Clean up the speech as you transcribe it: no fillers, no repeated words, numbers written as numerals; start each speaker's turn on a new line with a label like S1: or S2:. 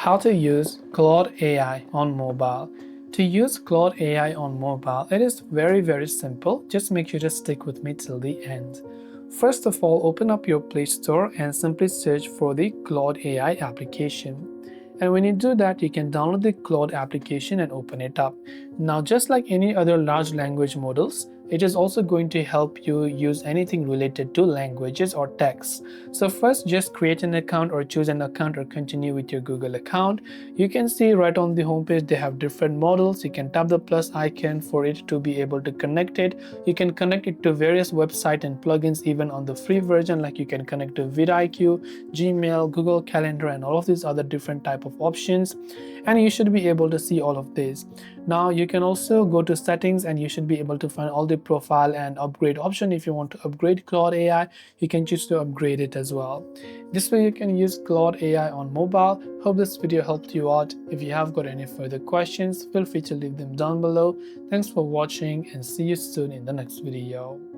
S1: How to use Claude AI on mobile. To use Claude AI on mobile, it is very simple. Just make sure to stick with me till the end. First of all, open up your Play Store and simply search for the Claude AI application. And when you do that, you can download the Claude application and open it up. Now, just like any other large language models, it is also going to help you use anything related to languages or text. So first, just create an account or choose an account or continue with your Google account. You can see right on the homepage they have different models. You can tap the plus icon for it to be able to connect it. You can connect it to various websites and plugins even on the free version, like you can connect to vidIQ, Gmail, Google Calendar, and all of these other different type of options, and you should be able to see all of this. Now you can also go to settings and you should be able to find all the profile and upgrade option. If you want to upgrade Claude AI, you can choose to upgrade it as well. This way you can use Claude AI on mobile. Hope this video helped you out. If you have got any further questions, feel free to leave them down below. Thanks for watching and see you soon in the next video.